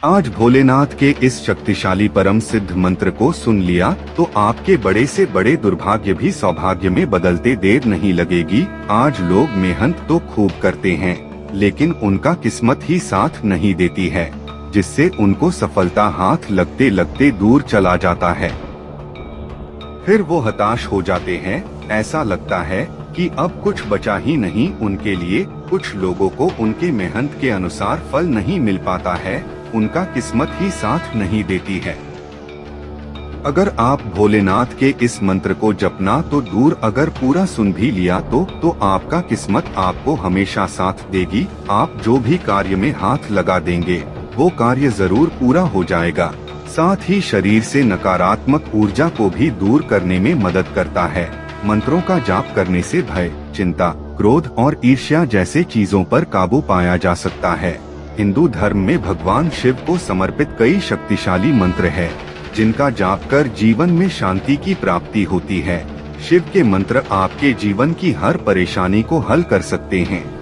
आज भोलेनाथ के इस शक्तिशाली परम सिद्ध मंत्र को सुन लिया तो आपके बड़े से बड़े दुर्भाग्य भी सौभाग्य में बदलते देर नहीं लगेगी। आज लोग मेहनत तो खूब करते हैं, लेकिन उनका किस्मत ही साथ नहीं देती है, जिससे उनको सफलता हाथ लगते लगते दूर चला जाता है। फिर वो हताश हो जाते हैं। ऐसा लगता है कि अब कुछ बचा ही नहीं उनके लिए। कुछ लोगों को उनके मेहनत के अनुसार फल नहीं मिल पाता है, उनका किस्मत ही साथ नहीं देती है। अगर आप भोलेनाथ के इस मंत्र को जपना तो दूर अगर पूरा सुन भी लिया तो आपका किस्मत आपको हमेशा साथ देगी। आप जो भी कार्य में हाथ लगा देंगे वो कार्य जरूर पूरा हो जाएगा। साथ ही शरीर से नकारात्मक ऊर्जा को भी दूर करने में मदद करता है। मंत्रों का जाप करने से भय, चिंता, क्रोध और ईर्ष्या जैसे चीजों पर काबू पाया जा सकता है। हिंदू धर्म में भगवान शिव को समर्पित कई शक्तिशाली मंत्र हैं, जिनका जाप कर जीवन में शांति की प्राप्ति होती है। शिव के मंत्र आपके जीवन की हर परेशानी को हल कर सकते हैं।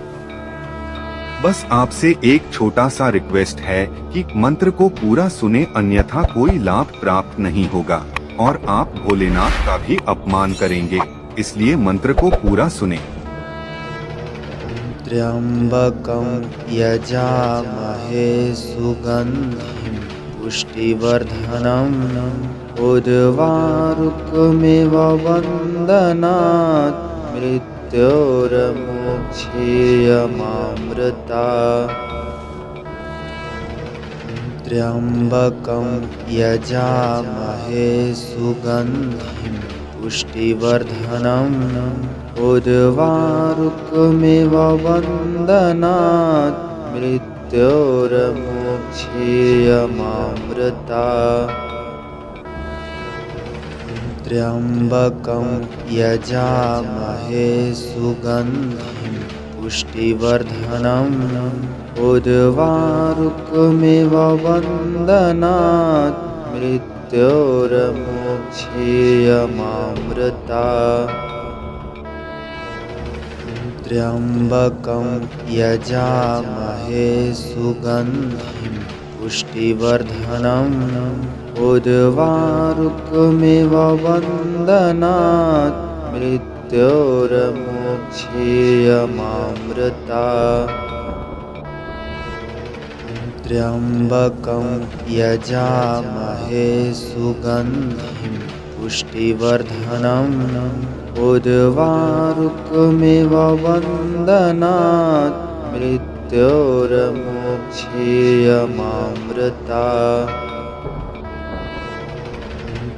बस आपसे एक छोटा सा रिक्वेस्ट है कि मंत्र को पूरा सुने, अन्यथा कोई लाभ प्राप्त नहीं होगा और आप भोलेनाथ का भी अपमान करेंगे। इसलिए मंत्र को पूरा सुने। त्र्यंबकं यजामहे सुगंधिं पुष्टिवर्धनम् उर्वारुकमिव वन्दनात् मृत्योर्मुक्षीयमामृतात्। त्र्यंबकं यजामहे सुगंधिं पुष्टिवर्धनम् उर्वारुकमिव वन्दनात् मृत्योर्मुक्षीयमामृतात्। त्र्यंबकं यजामहे सुगंधिं पुष्टिवर्धनम् उर्वारुकमिव वन्दनात् मृत्योर्मुक्षीयमामृतात्। त्र्यंबकं यजामहे सुगंधिं पुष्टिवर्धनम् उर्वारुकमिव वन्दनात् मृत्योर्मुक्षीयमामृतात्। त्र्यंबकं यजामहे सुगंधिं पुष्टिवर्धनम् उर्वारुकमिव वन्दनात् मृत्योर्मुक्षीयमामृतात्।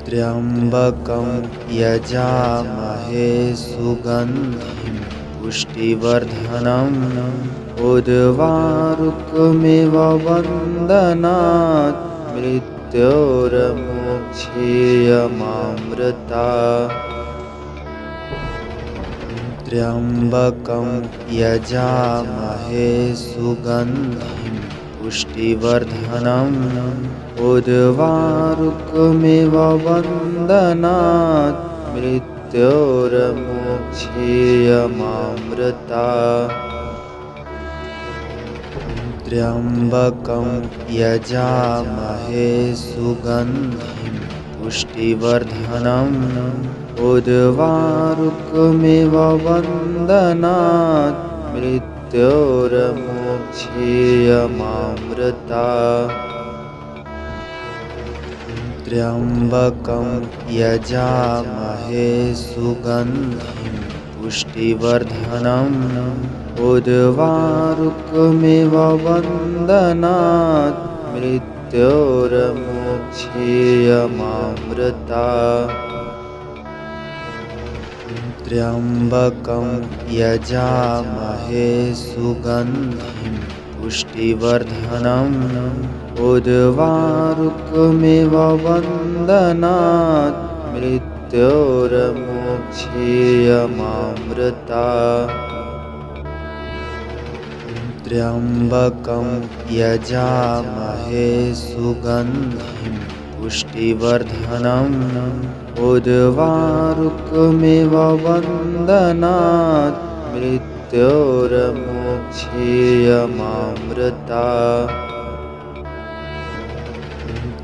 त्र्यंबकं यजामहे सुगंधिं पुष्टिवर्धनम् उर्वारुकमिव वन्दनात् मृत्योर्मुक्षीयमामृतात्। त्र्यंबकं यजामहे सुगंधिं पुष्टिवर्धनम् उर्वारुकमिव वन्दनात् मृत्योर्मुक्षीयमामृतात्। त्र्यंबकं यजामहे सुगंधिं पुष्टिवर्धनम् उर्वारुकमिव वन्दनात् मृत्योर्मुक्षीयमामृतात्। त्र्यंबकं यजामहे सुगंधिं पुष्टिवर्धनम् उर्वारुकमिव वन्दनात् मृत्योर्मुक्षीयमामृतात्। त्र्यंबकं यजामहे सुगंधिं पुष्टिवर्धनम् उर्वारुकमिव वन्दनात् मृत्योर्मुक्षीयमामृतात्। त्र्यंबकं यजामहे सुगंधिं पुष्टिवर्धनम् उर्वारुकमिव वन्दनात् मृत्योर्मुक्षीयमामृतात्।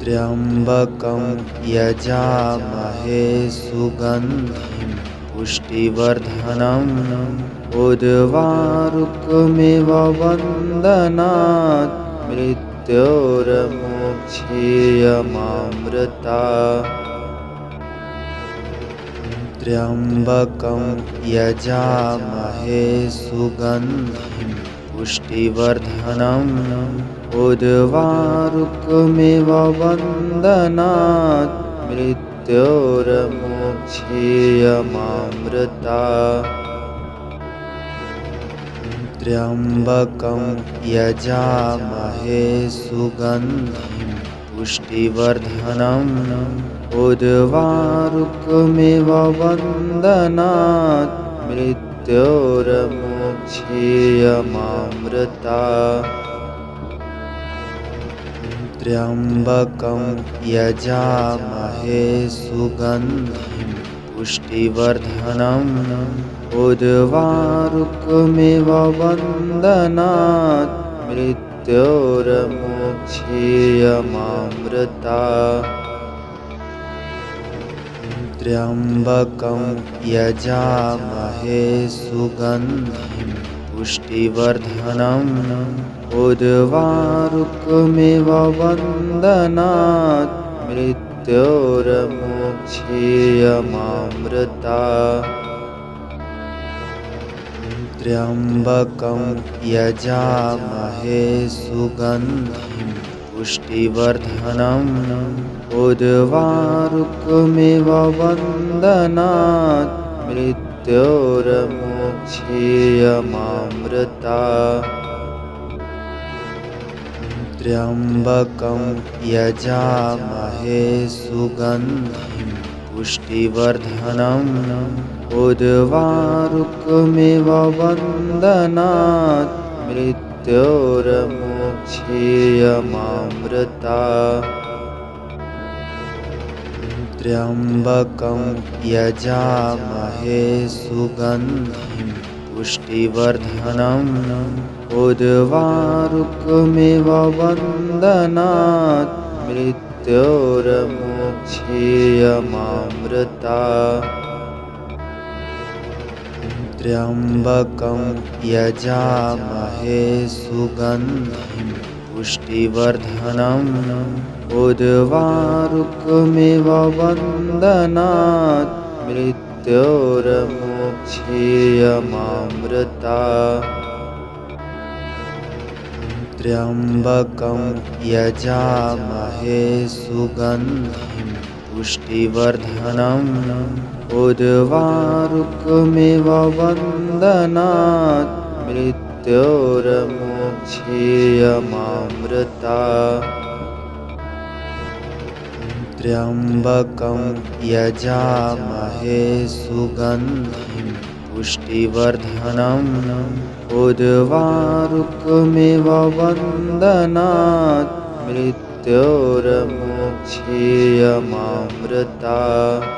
त्र्यम्बकं यजामहे सुगन्धिं पुष्टिवर्धनम् उर्वारुकमिव बन्धनात् मृत्योर्मुक्षीयमामृतात् त्र्यम्बकं यजामहे सुगन्धिं पुष्टिवर्धनम् उर्वारुकमिव बन्धनात् मृत्योर्मुक्षीयमामृतात् त्र्यम्बकं यजामहे सुगन्धिं पुष्टिवर्धनम् उर्वारुकमिव बन्धनात् मृत्योर्मुक्षीयमामृतात् त्र्यम्बकं यजामहे सुगन्धिं पुष्टिवर्धनम् उर्वारुकमिव बन्धनात् मृत्योर्मुक्षीयमामृतात् त्र्यम्बकं यजामहे सुगन्धिं पुष्टिवर्धनम् उर्वारुकमिव बन्धनात् मृत्योर्मुक्षीयमामृतात् त्र्यम्बकं यजामहे सुगन्धिं पुष्टिवर्धनम् उर्वारुकमिव बन्धनात् मृत्योर्मुक्षीयमामृतात् त्र्यम्बकं यजामहे सुगन्धिं पुष्टिवर्धनम् उर्वारुकमिव बन्धनात् मृत्योर्मुक्षीयमामृतात् त्र्यम्बकं यजामहे सुगन्धिं पुष्टिवर्धनम् उर्वारुकमिव बन्धनात् मृत्योर्मुक्षीयमामृतात् त्र्यम्बकं यजामहे सुगन्धिं पुष्टिवर्धनम् उर्वारुकमिव बन्धनात् मृत्योर्मुक्षीयमामृतात् त्र्यम्बकं यजामहे सुगन्धिं पुष्टिवर्धनम् उर्वारुकमिव बन्धनात् मृत्योर्मुक्षीयमामृतात् त्र्यम्बकं यजामहे सुगन्धिं पुष्टिवर्धनम् उर्वारुकमिव बन्धनात् मृत्योर्मुक्षीयमामृतात्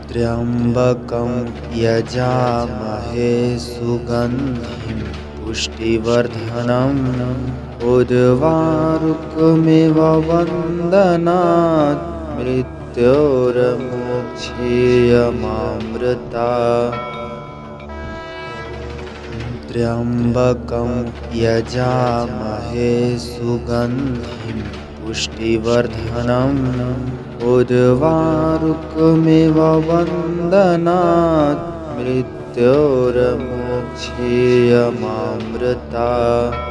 त्र्यम्बकं यजामहे सुगन्धिं पुष्टिवर्धनम् उर्वारुकमिव बन्धनात् मृत्योर्मुक्षीयमामृतात् त्र्यम्बकं यजामहे सुगन्धिं पुष्टिवर्धनम् उर्वारुकमिव बन्धनात् मृत्योर्मुक्षीयमामृतात्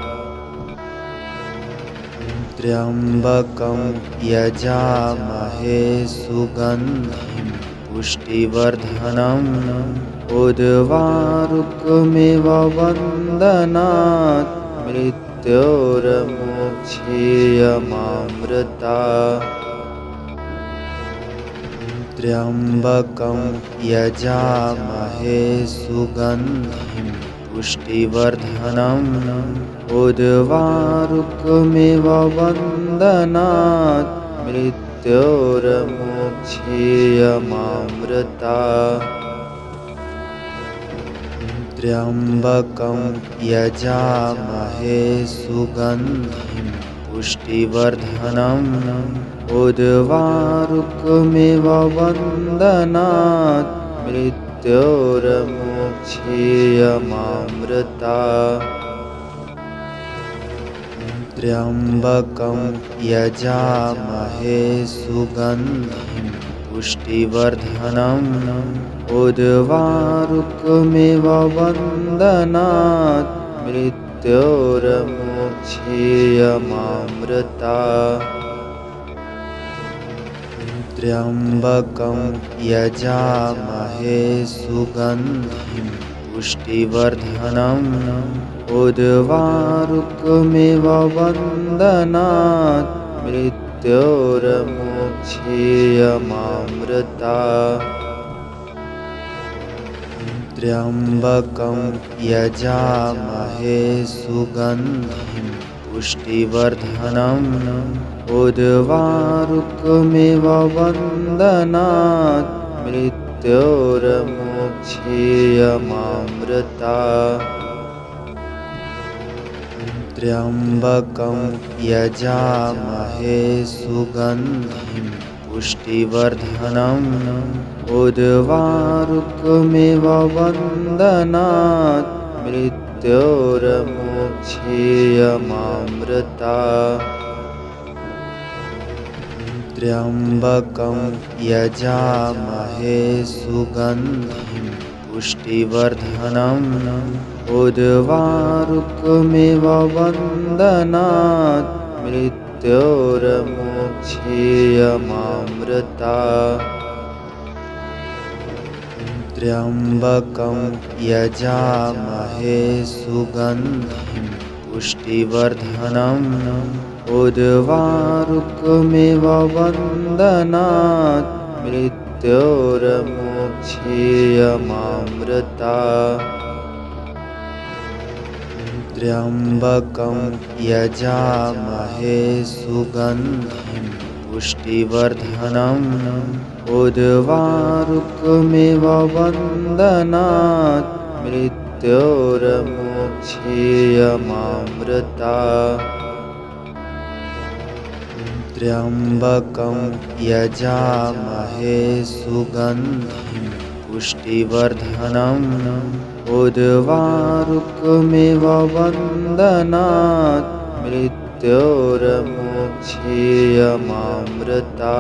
त्र्यम्बकं यजामहे सुगन्धिं पुष्टिवर्धनम् उर्वारुकमिव बन्धनात् मृत्योर्मुक्षीयमामृतात् त्र्यम्बकं यजामहे सुगन्धिं पुष्टिवर्धनम् उर्वारुकमिव बन्धनात् मृत्योर्मुक्षीयमामृतात् त्र्यम्बकं यजामहे सुगन्धिं पुष्टिवर्धनम् उर्वारुकमिव वन्दनात् मृत्योर्मुक्षीयमामृता त्र्यम्बकं यजामहे सुगन्धिं पुष्टिवर्धनम् उर्वारुकमिव वन्दनात् मृत्योर्मुक्षीयमामृता त्र्यम्बकं यजामहे सुगन्धिं पुष्टिवर्धनम् उर्वारुकमिव वन्दनात् मृत्योर्मुक्षीयमामृता त्र्यम्बकं यजामहे सुगन्धिं पुष्टिवर्धनम् उर्वारुकमिव वन्दनात् मृत्योर्मुक्षीयमामृता त्र्यम्बकं यजामहे सुगन्धिं पुष्टिवर्धनम् उर्वारुकमिव वन्दनात् मृत्योर्मुक्षीयमामृता त्र्यम्बकं यजामहे सुगन्धिं पुष्टिवर्धनम् उर्वारुकमिव वन्दनात् मृत्योर्मुक्षीयमामृता त्र्यम्बकं यजामहे सुगन्धिं पुष्टिवर्धनम् उर्वारुकमिव वन्दनात् मृत्योर्मुक्षीयमामृता त्र्यम्बकं यजामहे सुगन्धिं पुष्टिवर्धनम् उर्वारुकमिव वन्दनात् मृत्योर्मुक्षीयमामृता त्र्यम्बकं यजामहे सुगन्धिं पुष्टिवर्धनम् उर्वारुकमिव वन्दनात् मृत्योर्मुक्षीयमामृता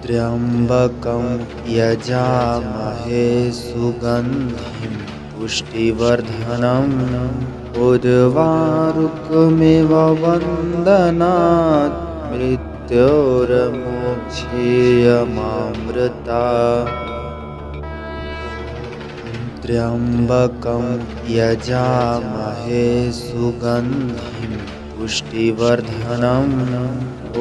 त्र्यम्बकं यजामहे सुगन्धिं पुष्टिवर्धनम् उर्वारुकमिव वन्दनात् मृत्योर्मुक्षीयमामृता त्र्यम्बकं यजामहे सुगन्धिं पुष्टिवर्धनम्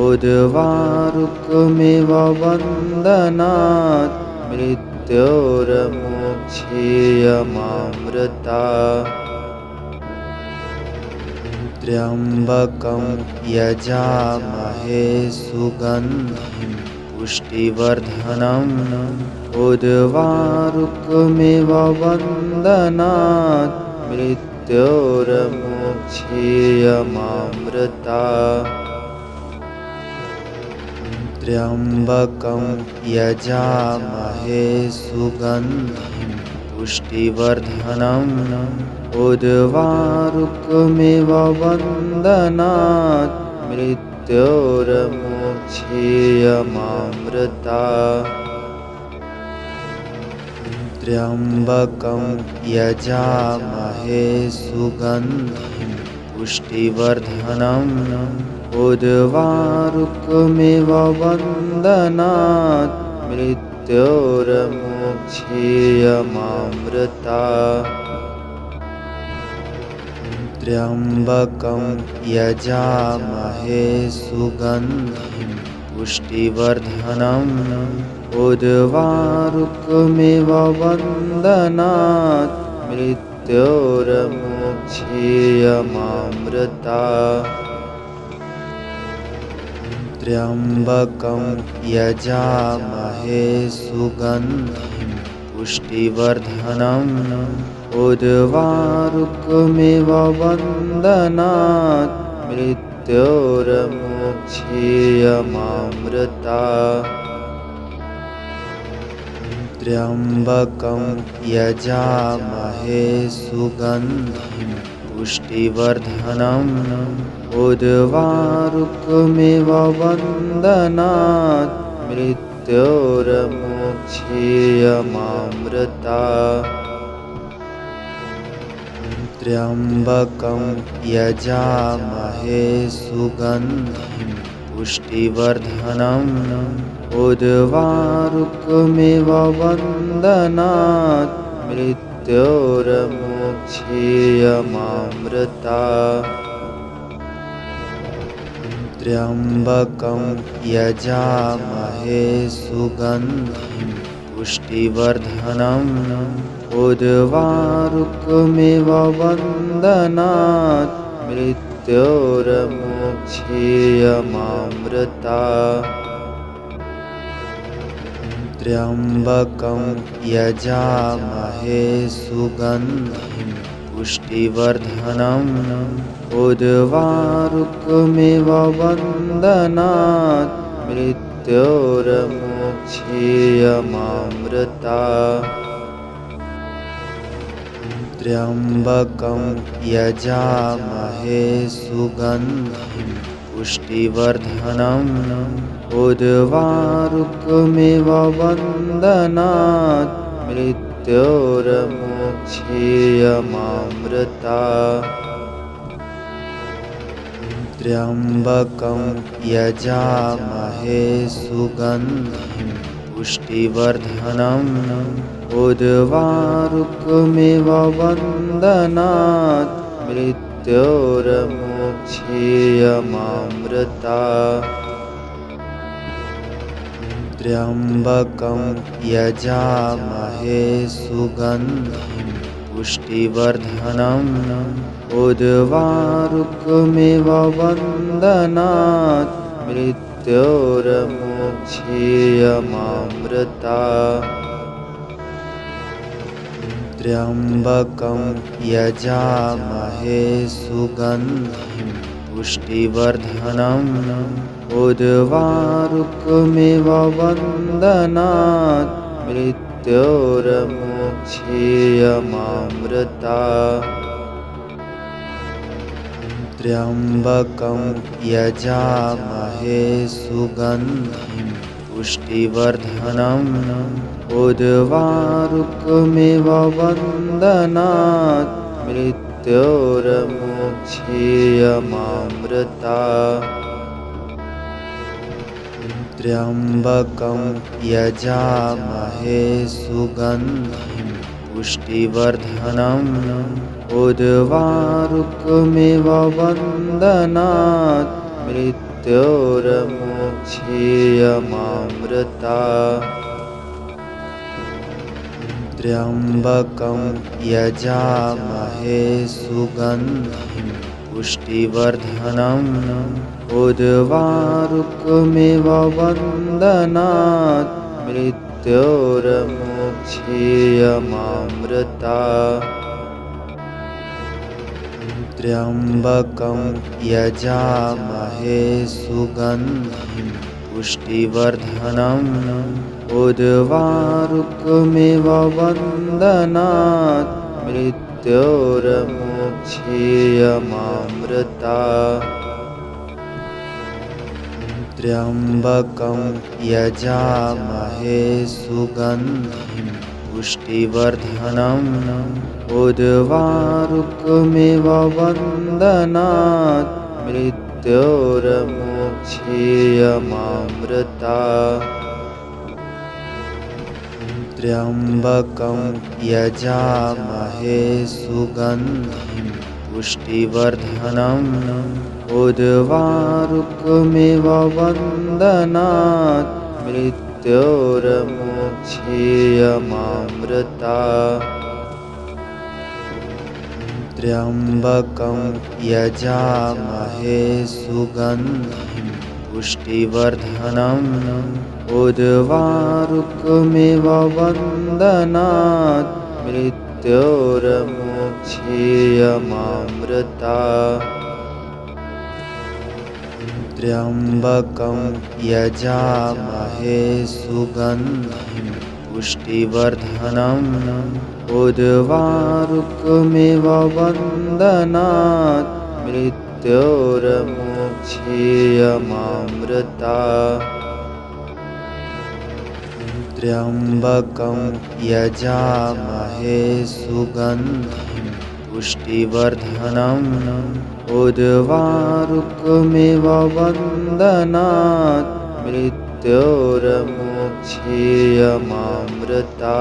उर्वारुकमिव वन्दनात् मृत्योर्मुक्षीयमामृता त्र्यम्बकं यजामहे सुगन्धिं पुष्टिवर्धनम् उर्वारुकमिव वन्दनात् मृत्योर्मुक्षीयमामृता त्र्यम्बकं यजामहे सुगन्धिं पुष्टिवर्धनम् उर्वारुकमिव वन्दनात् मृत्योर्मुक्षीयमामृता त्र्यम्बकं यजामहे सुगन्धिं पुष्टिवर्धनम् उर्वारुकमिव वन्दनात् मृत्योर्मुक्षीयमामृता त्र्यम्बकं यजामहे सुगन्धिं पुष्टिवर्धनम् उर्वारुकमिव वन्दनात् मृत्योर्मुक्षीयमामृता त्र्यम्बकं यजामहे सुगन्धिं पुष्टिवर्धनम् उर्वारुकमिव वन्दनात् मृत्योर्मुक्षीयमामृता त्र्यम्बकं यजामहे सुगन्धिं पुष्टिवर्धनम् उर्वारुकमिव वन्दनात् मृत्योर्मुक्षीयमामृता त्र्यम्बकं यजामहे सुगन्धिं पुष्टिवर्धनम् उर्वारुकमिव वन्दनात् मृत्योर्मुक्षीयमामृता त्र्यम्बकं यजामहे सुगन्धिं पुष्टिवर्धनम् उर्वारुकमिव वन्दनात् मृत्योर्मुक्षीयमामृता त्र्यम्बकं यजामहे सुगन्धिं पुष्टिवर्धनम् उर्वारुकमिव वन्दनात् मृत्योर्मुक्षीयमामृता त्र्यम्बकं यजामहे सुगन्धिं पुष्टिवर्धनम् उर्वारुकमिव वन्दनात् मृत्योर्मुक्षीयमामृता त्र्यम्बकं यजामहे सुगन्धिं पुष्टिवर्धनम् उर्वारुकमिव वन्दनात् मृत्योर्मुक्षीयमामृता त्र्यम्बकं यजामहे सुगन्धिं पुष्टिवर्धनम् उर्वारुकमिव वन्दनात् मृत्योर्मुक्षीयमामृता त्र्यम्बकं यजामहे सुगन्धिं पुष्टिवर्धनम् उर्वारुकमिव वन्दनात् मृत्योर्मुक्षीयमामृता त्र्यम्बकं यजामहे सुगन्धिं पुष्टिवर्धनम् उर्वारुकमिव वन्दनात् मृत्योर्मुक्षीयमामृता त्र्यम्बकं यजामहे सुगन्धिं पुष्टिवर्धनम् उर्वारुकमिव वन्दनात् मृत्योर्मुक्षीयमामृता त्र्यम्बकं यजामहे सुगन्धिं पुष्टिवर्धनम् उर्वारुकमिव वन्दनात् मृत्योर्मुक्षीयमामृता त्र्यम्बकं यजामहे सुगन्धिं पुष्टिवर्धनम् उर्वारुकमिव वन्दनात् मृत्योर्मुक्षीयमामृता त्र्यम्बकं यजामहे सुगन्धिं पुष्टिवर्धनम् उर्वारुकमिव वन्दनात् मृत्योर्मुक्षीयमामृता त्र्यम्बकं यजामहे सुगन्धिं पुष्टिवर्धनम् उर्वारुकमिव वन्दनात् मृत्योर्मुक्षीयमामृता त्र्यम्बकं यजामहे सुगन्धिं पुष्टिवर्धनम् उर्वारुकमिव वन्दनात् मृत्योर्मोक्षीयमामृता त्र्यम्बकं यजामहे सुगन्धिं पुष्टिवर्धनम् उर्वारुकमिव बन्धनात् मृत्योर्मोक्षीयमामृता त्र्यम्बकं यजामहे सुगन्धिं पुष्टिवर्धनम् उर्वारुकमिव बन्धनात् मृत्योर्मोक्षीयमामृता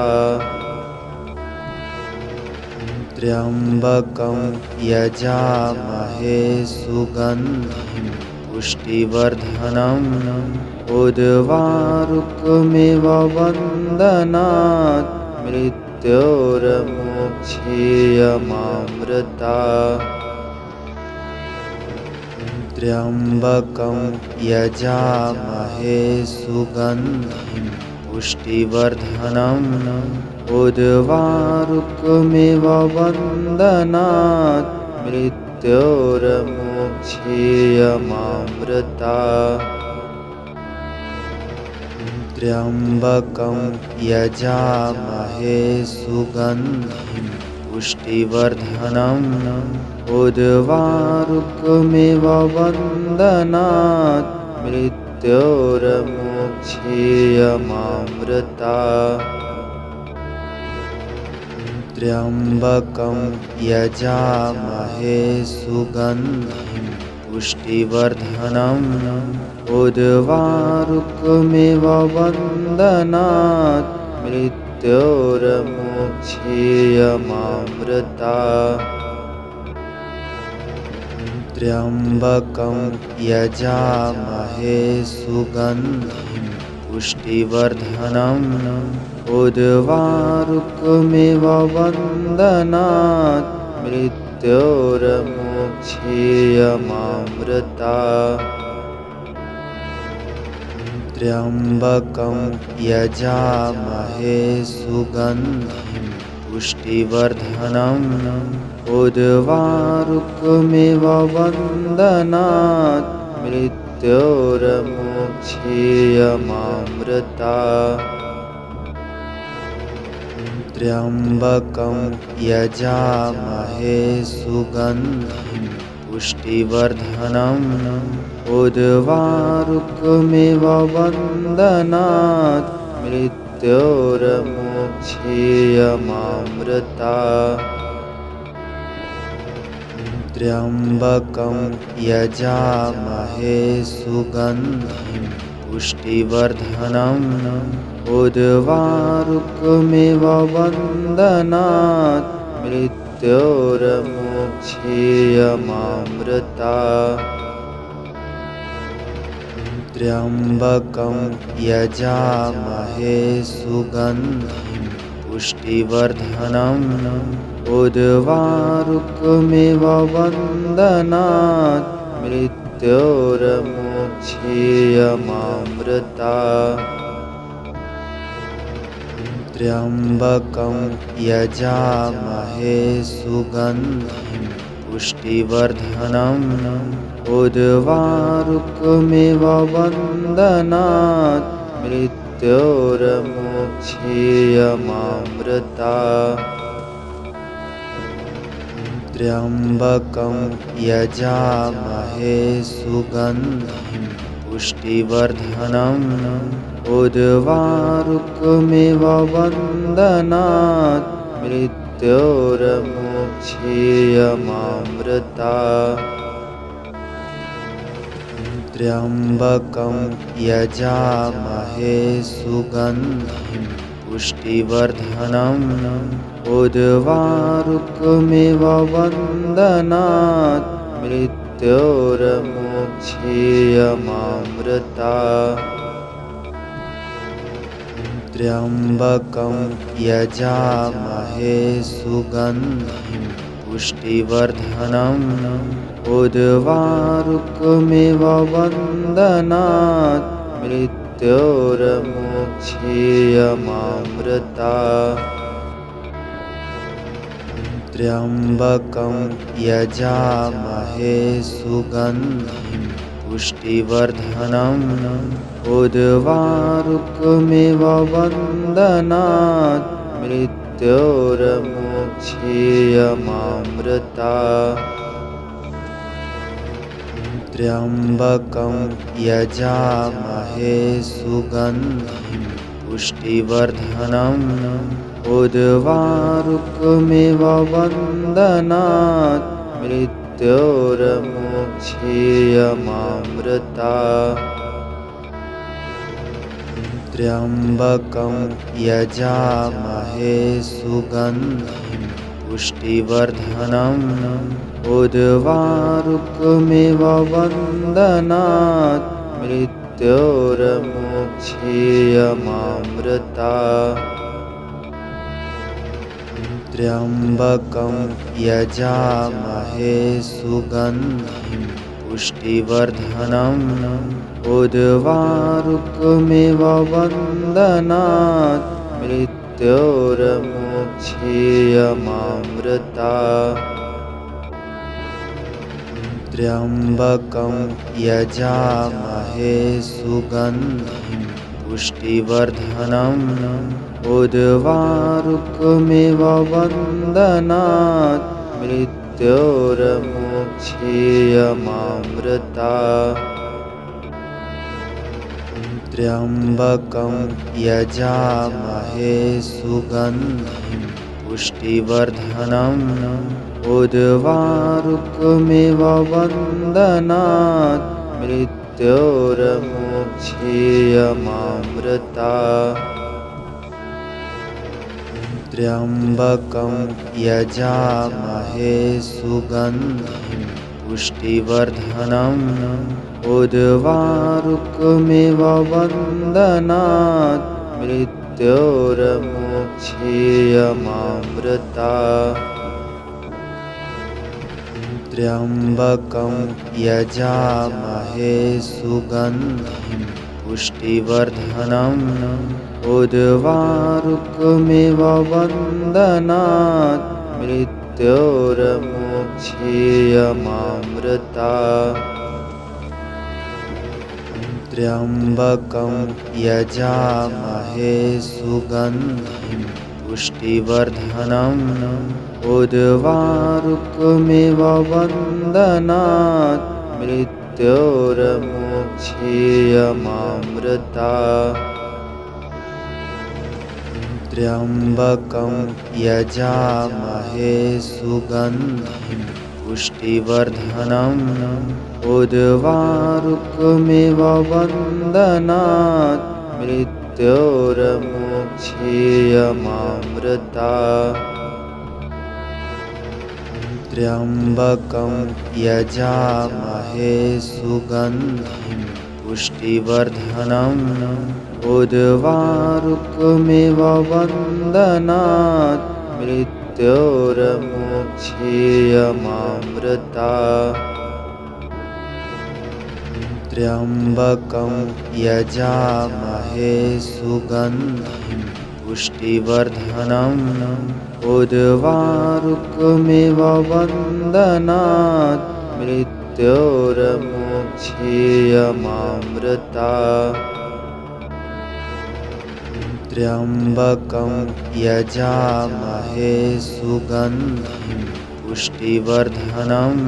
त्र्यम्बकं यजामहे सुगन्धिं पुष्टिवर्धनम् उर्वारुकमिव बन्धनात् मृत्योर्मोक्षीयमामृता त्र्यम्बकं यजामहे सुगन्धिं पुष्टिवर्धनम् उर्वारुकमिव बन्धनात् मृत्योर्मोक्षीयमामृता त्र्यम्बकं यजामहे सुगन्धिं पुष्टिवर्धनम् उर्वारुकमिव बन्धनात् मृत्योर्मोक्षीयमामृता त्र्यम्बकं यजामहे सुगन्धिं पुष्टिवर्धनम् उर्वारुकमिव बन्धनात् मृत्योर्मोक्षीयमामृता त्र्यम्बकं यजामहे सुगन्धिं पुष्टिवर्धनम् उर्वारुकमिव बन्धनात् मृत्योर्मोक्षीयमामृता त्र्यम्बकं यजामहे सुगन्धिं पुष्टिवर्धनम् उर्वारुकमिव बन्धनात् मृत्योर्मोक्षीयमामृता त्र्यम्बकं यजामहे सुगन्धिं पुष्टिवर्धनम् उर्वारुकमिव बन्धनात् मृत्योर्मोक्षीयमामृता त्र्यम्बकं यजामहे सुगन्धिं पुष्टिवर्धनम् उर्वारुकमिव बन्धनात् मृत्योर्मोक्षीयमामृता त्र्यम्बकं यजामहे सुगन्धिं पुष्टिवर्धनम् उर्वारुकमिव बन्धनात् मृत्योर्मोक्षीयमामृता त्र्यम्बकं यजामहे सुगन्धिं पुष्टिवर्धनम् उर्वारुकमिव बन्धनात् मृत्योर्मोक्षीयमामृता त्र्यम्बकं यजामहे सुगन्धिं पुष्टिवर्धनम् उर्वारुकमिव बन्धनात् मृत्योर्मोक्षीयमामृता त्र्यम्बकं यजामहे सुगन्धिं पुष्टिवर्धनम् उर्वारुकमिव बन्धनात् मृत्योर्मोक्षीयमामृता त्र्यम्बकं यजामहे सुगन्धिं पुष्टिवर्धनम् उर्वारुकमिव बन्धनात् मृत्योर्मोक्षीयमामृता त्र्यम्बकं यजामहे सुगन्धिं पुष्टिवर्धनम् उर्वारुकमिव बन्धनात् मृत्योर्मुक्षीयमामृतात्। त्र्यम्बकं यजामहे सुगन्धिं पुष्टिवर्धनम् उर्वारुकमिव बन्धनात् मृत्योर्मुक्षीयमामृतात्। त्र्यम्बकं यजामहे सुगन्धिं पुष्टिवर्धनम् उर्वारुकमिव बन्धनात् मृत्योर्मुक्षीयमामृतात्। त्र्यम्बकं यजामहे सुगन्धिं पुष्टिवर्धनम् उर्वारुकमिव बन्धनात् मृत्योर्मुक्षीयमामृतात्। त्र्यम्बकं यजामहे सुगन्धिं पुष्टिवर्धनम् उर्वारुकमिव बन्धनात् मृत्योर्मुक्षीयमामृतात्। त्र्यम्बकं यजामहे सुगन्धिं पुष्टिवर्धनम् उर्वारुकमिव बन्धनात् मृत्योर्मुक्षीयमामृतात्। त्र्यम्बकं यजामहे सुगन्धिं पुष्टिवर्धनम् उर्वारुकमिव बन्धनात् मृत्योर्मुक्षीयमामृतात्। त्र्यम्बकं यजामहे सुगन्धिं पुष्टिवर्धनम् उर्वारुकमिव बन्धनात् मृत्योर्मुक्षीयमामृतात्। त्र्यम्बकं यजामहे सुगन्धिं पुष्टिवर्धनम् उर्वारुकमिव बन्धनात् मृत्योर्मुक्षीयमामृतात्। त्र्यम्बकं यजामहे सुगन्धिं पुष्टिवर्धनम् उर्वारुकमिव बन्धनात् मृत्योर्मुक्षीयमामृतात्। त्र्यम्बकं यजामहे सुगन्धिं पुष्टिवर्धनम् उर्वारुकमिव बन्धनात् मृत्योर्मुक्षीयमामृतात्। त्र्यम्बकं यजामहे सुगन्धिं पुष्टिवर्धनम् उर्वारुकमिव बन्धनात् मृत्योर्मुक्षीयमामृतात्। त्र्यम्बकं यजामहे सुगन्धिं पुष्टिवर्धनम्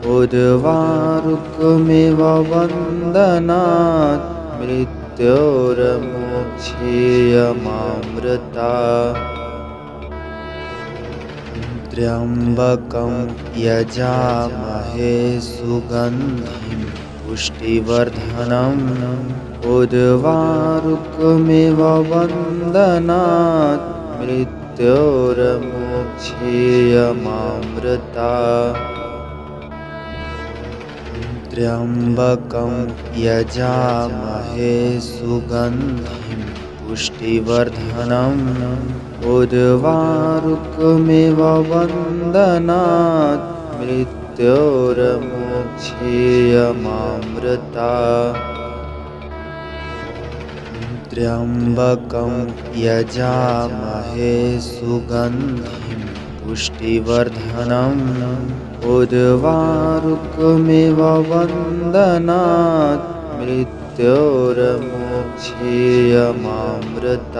उर्वारुकमिव बन्धनात् मृत्योर्मुक्षीयमामृतात्। त्र्यम्बकं यजामहे सुगन्धिं पुष्टिवर्धनम् उर्वारुकमिव बन्धनात् मृत्योर्मुक्षीयमामृतात्। त्र्यम्बकं यजामहे सुगन्धिं पुष्टिवर्धनम् उर्वारुकमिव बन्धनात् मृत्योर्मुक्षीयमामृतात्। त्र्यम्बकं यजामहे सुगन्धिं पुष्टिवर्धनम् उर्वारुकमिव वन्दनात् मृत्योर्मुक्षीयमामृता।